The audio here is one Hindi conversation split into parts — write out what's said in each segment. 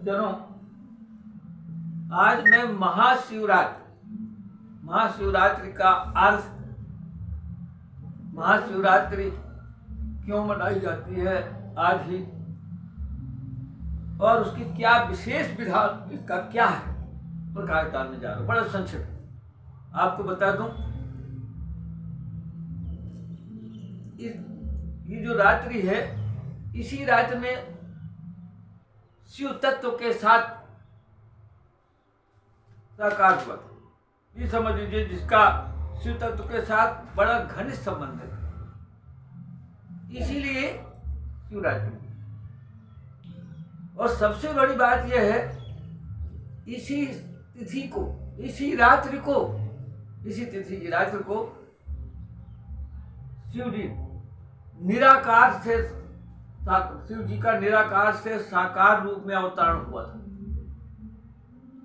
सज्जनों, आज मैं महाशिवरात्रि का अर्थ, महाशिवरात्रि क्यों मनाई जाती है आज ही, और उसकी क्या विशेष विधान, इसका क्या है, प्रकाश डालने जा रहा हूं। बड़ा संक्षिप्त आपको बता दूं, ये जो रात्रि है, इसी रात्रि में शिव तत्व के साथ साकार हुआ, ये समझ लीजिए, जिसका शिव तत्व के साथ बड़ा घनिष्ठ संबंध है, इसीलिए शिवरात्रि। और सबसे बड़ी बात यह है, इसी तिथि को, इसी रात्रि को, इसी तिथि की रात्रि को शिव जी निराकार से, शिव जी का निराकार से साकार रूप में अवतरण हुआ था,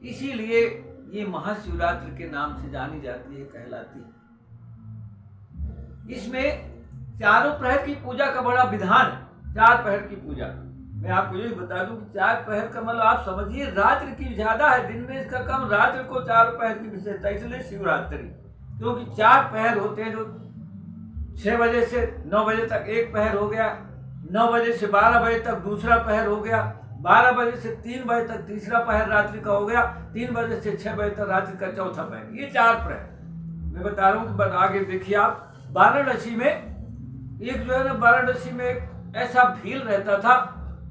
इसीलिए ये महाशिवरात्रि के नाम से जानी जाती है, कहलाती है। इसमें चारों प्रहर की पूजा का बड़ा विधान है। 4 पहर की पूजा, मैं आपको ये बता दूं कि 4 पहर का मतलब आप समझिए रात्रि की ज्यादा है, दिन में इसका कम, रात्रि को 4 पहर की विशेषता, इसलिए शिवरात्रि। क्योंकि 4 पहर होते हैं, जो 6 बजे से 9 बजे तक एक पहर हो गया, 9 बजे से 12 बजे तक दूसरा पहर हो गया, 12 बजे से 3 बजे तक तीसरा पहर रात्रि का हो गया, 3 बजे से 6 बजे तक रात्रि का चौथा पहर। ये 4 पहर मैं बता रहा हूँ कि आगे देखिए आप। वाराणसी में एक जो है ना, वाराणसी में एक ऐसा भील रहता था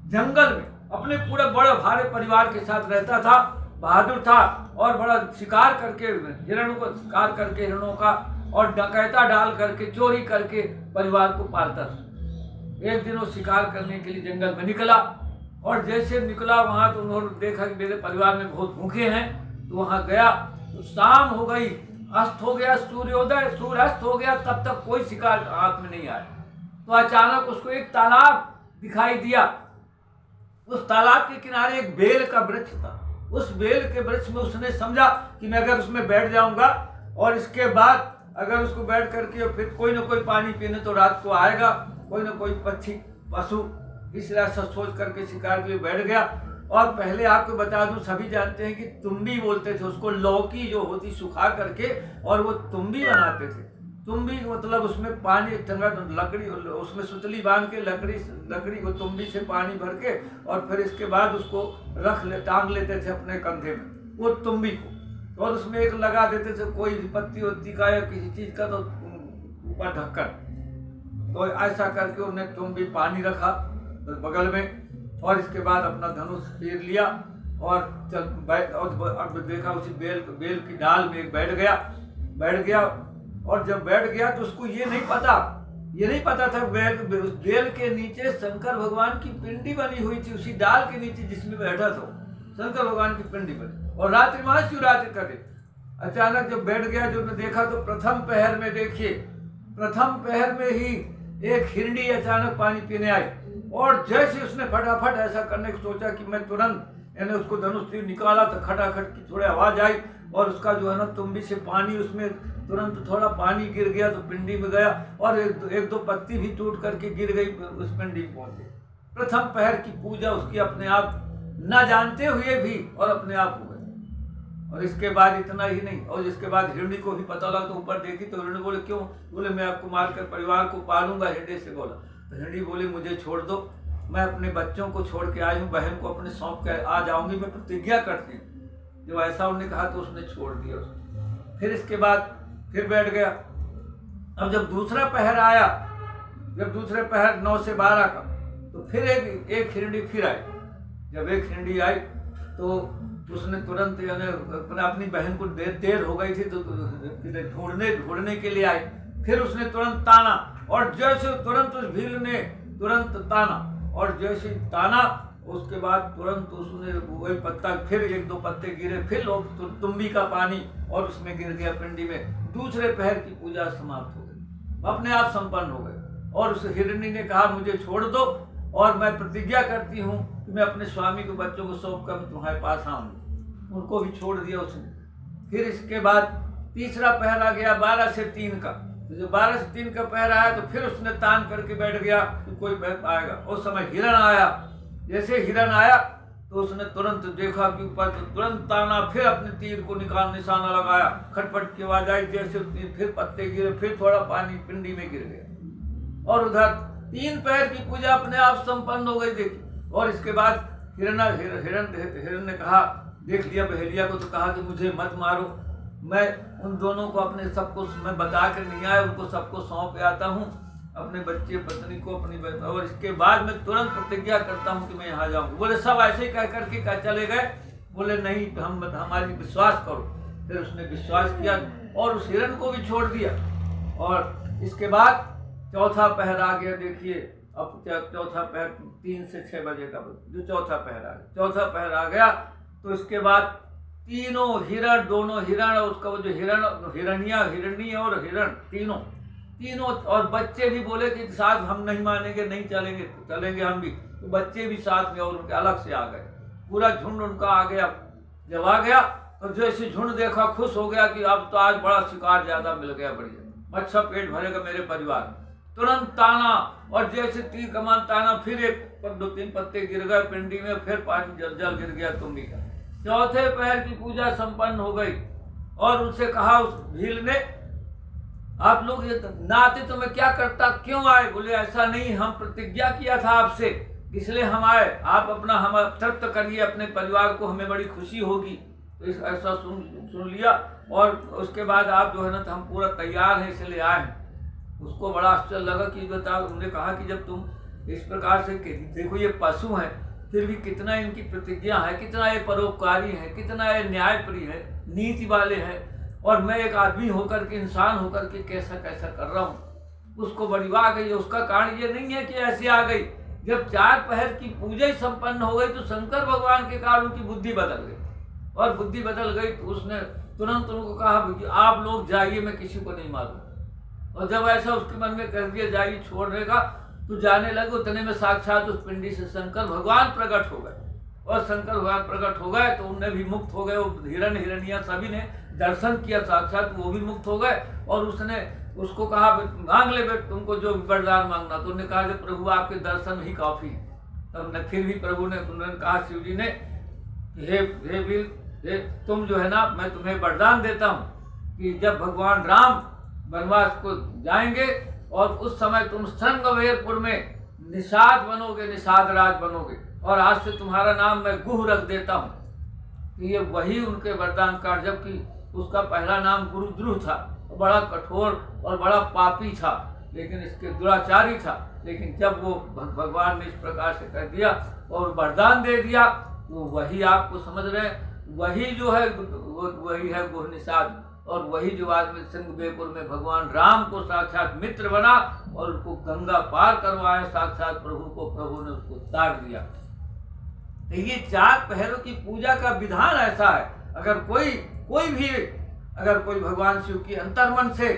जंगल में, अपने पूरे बड़े भारे परिवार के साथ रहता था, बहादुर था और बड़ा शिकार करके, हिरणों को शिकार करके, हिरणों का, और डकैता डाल करके, चोरी करके परिवार को पालता था। एक दिन वो शिकार करने के लिए जंगल में निकला, और जैसे निकला वहां तो उन्होंने देखा कि मेरे परिवार में बहुत भूखे हैं, तो वहां गया तो शाम हो गई, अस्त हो गया, सूर्योदय, सूर्य अस्त हो गया, तब तक कोई शिकार हाथ में नहीं आया। तो अचानक उसको एक तालाब दिखाई दिया। उस तालाब के किनारे एक बेल का वृक्ष था। उस बेल के वृक्ष में उसने समझा कि मैं अगर उसमें बैठ जाऊंगा और इसके बाद अगर उसको बैठ करके फिर कोई ना कोई पानी पीने तो रात को आएगा, कोई ना कोई पक्षी पशु, इसलिए ऐसा सोच करके शिकार के लिए बैठ गया। और पहले आपको बता दूं, सभी जानते हैं कि तुम्बी बोलते थे उसको, लौकी जो होती सुखा करके और वो तुम्बी बनाते थे। तुम्बी मतलब उसमें पानी, लकड़ी, उसमें सुतली बांध के लकड़ी को तुम्बी से पानी भर के, और फिर इसके बाद उसको टांग लेते थे अपने कंधे में, वो तुम्बी को, और उसमें एक लगा देते थे कोई पत्ती वत्ती का या किसी चीज का, तो ऊपर ढक्कन। तो ऐसा करके उन्हें तुम्बी पानी रखा बगल में, और इसके बाद अपना धनुष फेर लिया और और देखा उसी बेल की डाल में बैठ गया। और जब बैठ गया तो उसको ये नहीं पता था बेल के नीचे शंकर भगवान की पिंडी बनी हुई थी, उसी डाल के नीचे जिसमें बैठा था शंकर भगवान की पिंडी बनी, और रात्रि महाशिवरात्रि का दिन। अचानक जब बैठ गया, जो देखा तो प्रथम पहर में, देखिए प्रथम पहर में ही एक हिरणी अचानक पानी पीने आई, और जैसे उसने फटाफट ऐसा करने की सोचा कि मैं तुरंत, यानी उसको धनुष तीर निकाला तो खटाखट की थोड़ी आवाज आई, और उसका जो है ना तुम्बी से पानी, उसमें तुरंत थोड़ा पानी गिर गया तो पिंडी में गया, और एक दो पत्ती भी टूट करके गिर गई, उस पिंडी में पहुंच गई। प्रथम पहर की पूजा उसकी अपने आप, न जानते हुए भी, और अपने आप हो गई। और इसके बाद इतना ही नहीं, और इसके बाद हिरणी को भी पता लगा, तो ऊपर देखी तो हिरणी बोले क्यों? बोले मैं आपको मारकर परिवार को पालूंगा। हिरणी से बोला तो हिरणी बोली मुझे छोड़ दो, मैं अपने बच्चों को छोड़ के आई हूँ, बहन को अपने सौंप के आ जाऊंगी, मैं प्रतिज्ञा करती हूँ। जब ऐसा उन्होंने कहा तो उसने छोड़ दिया उसको। फिर इसके बाद फिर बैठ गया। अब जब दूसरा पहर आया, जब दूसरे पहर 9 से 12 का, तो फिर एक हिरणी फिर आई। जब एक हिरणी आई तो उसने तुरंत, यानी अपनी बहन को देर हो गई थी तो ढूंढने के लिए आई। फिर उसने तुरंत ताना, और जैसे तुरंत उस भील ने तुरंत ताना, और जैसे ताना उसके बाद तुरंत उसने वही पत्ता, फिर 1-2 पत्ते गिरे, फिर लोग तुम्बी का पानी और उसमें गिर गया पिंडी में। दूसरे पहर की पूजा समाप्त हो गई, अपने आप संपन्न हो गई। और उस हिरणी ने कहा मुझे छोड़ दो, और मैं प्रतिज्ञा करती हूँ कि मैं अपने स्वामी को, बच्चों को सौंप कर तुम्हारे पास आऊंगी। उनको भी छोड़ दिया उसने। फिर इसके बाद तीसरा पहर आ गया 12 से 3 का। तो जब 12 से 3 का पहर आया तो फिर उसने तान करके बैठ गया कि कोई पहर आएगा। उस समय हिरण आया। जैसे हिरण आया तो उसने तुरंत देखा कि ऊपर, तो तुरंत ताना, फिर अपने तीर को निशाना लगाया, खटपट की आवाज आई, जैसे तीर, फिर पत्ते गिरे, फिर थोड़ा पानी पिंडी में गिर गया और उधर 3 पैर की पूजा अपने आप संपन्न हो गई। देखी। और इसके बाद हिरण ने कहा, देख लिया बहेलिया को, तो कहा कि मुझे मत मारो, मैं उन दोनों को अपने सबको मैं बता कर नहीं आया, उनको सबको सौंप आता हूँ, अपने बच्चे पत्नी को, अपनी और इसके बाद मैं तुरंत प्रतिज्ञा करता हूँ कि मैं यहाँ जाऊँ। बोले सब ऐसे ही कह करके चले गए। बोले नहीं, हमारी विश्वास करो। फिर उसने विश्वास किया और उस हिरण को भी छोड़ दिया। और इसके बाद चौथा पहर आ गया। देखिए, अब चौथा पहर 3 से 6 बजे का जो चौथा पहर आ गया, चौथा पहर आ गया तो इसके बाद तीनों हिरण, दोनों हिरण, उसका वो जो हिरणी और हिरण, तीनों और बच्चे भी बोले कि साथ हम नहीं मानेंगे, नहीं चलेंगे, तो चलेंगे हम भी। तो बच्चे भी साथ में और उनके अलग से आ गए। पूरा झुंड उनका आ गया। जब आ गया तो जैसे झुंड देखा, खुश हो गया कि अब तो आज बड़ा शिकार ज्यादा मिल गया, बढ़िया, अच्छा पेट भरेगा मेरे परिवार। तुरंत ताना, और जैसे तीर कमान ताना, फिर 2-3 पत्ते गिर गए पिंडी में, फिर पानी जल गिर गया तुम्बी का। चौथे पहर की पूजा संपन्न हो गई। और उनसे कहा उस भील ने, आप लोग ये ना आते तो मैं क्या करता, क्यों आए? बोले ऐसा नहीं, हम प्रतिज्ञा किया था आपसे, इसलिए हम आए। आप अपना हम तृप्त करिए अपने परिवार को, हमें बड़ी खुशी होगी। तो ऐसा सुन लिया। और उसके बाद आप जो है ना, तो हम पूरा तैयार हैं, इसलिए आए हैं। उसको बड़ा आश्चर्य लगा कि बताओ। उन्होंने कहा कि जब तुम इस प्रकार से, देखो ये पशु हैं, फिर भी कितना इनकी प्रतिज्ञा है, कितना ये परोपकारी है, कितना ये न्यायप्रिय है, नीति वाले हैं, और मैं एक आदमी होकर के, इंसान होकर के कैसा कर रहा हूँ। उसको बड़ी वाह गई। उसका कारण ये नहीं है कि ऐसे आ गई, जब 4 पहर की पूजा ही संपन्न हो गई तो शंकर भगवान के कारण उनकी बुद्धि बदल गई। और बुद्धि बदल गई तो उसने तुरंत उनको कहा कि आप लोग जाइए, मैं किसी को नहीं मारूंगा। और जब ऐसा उसके मन में कर दिया, जाइए छोड़ने का, तो जाने लगे। उतने में साक्षात उस पिंडी से शंकर भगवान प्रकट हो गए। और शंकर भगवान प्रकट हो गए तो उनने भी मुक्त हो गए। वो हिरण हिरनिया सभी ने दर्शन किया साक्षात, वो भी मुक्त हो गए। और उसने उसको कहा, मांग ले बेट, तुमको जो वरदान मांगना। तो उन्होंने कहा कि प्रभु आपके दर्शन ही काफी है। तब ने फिर भी प्रभु ने, उन्होंने कहा शिव जी ने, हे वीर, तुम जो है ना, मैं तुम्हें वरदान देता हूँ कि जब भगवान राम वनवास को जाएंगे और उस समय तुम श्रृंगवेरपुर में निषाद बनोगे, निषाद राज बनोगे। और आज से तुम्हारा नाम मैं गुह रख देता हूँ। ये वही उनके वरदान का, जबकि उसका पहला नाम गुरुद्रुह था, बड़ा कठोर और बड़ा पापी था, लेकिन इसके दुराचारी था। लेकिन जब वो भगवान ने इस प्रकार से कह दिया और वरदान दे दिया, वो वही आपको समझ रहे हैं, वही जो है वही है गुह निषाद। और वही जो आदमी श्रृंगवेरपुर में भगवान राम को साक्षात मित्र बना और उनको गंगा पार करवाया साक्षात प्रभु ने उसको तार दिया। तो ये 4 पहरों की पूजा का विधान ऐसा है। अगर कोई भी अगर कोई भगवान शिव की अंतर्मन से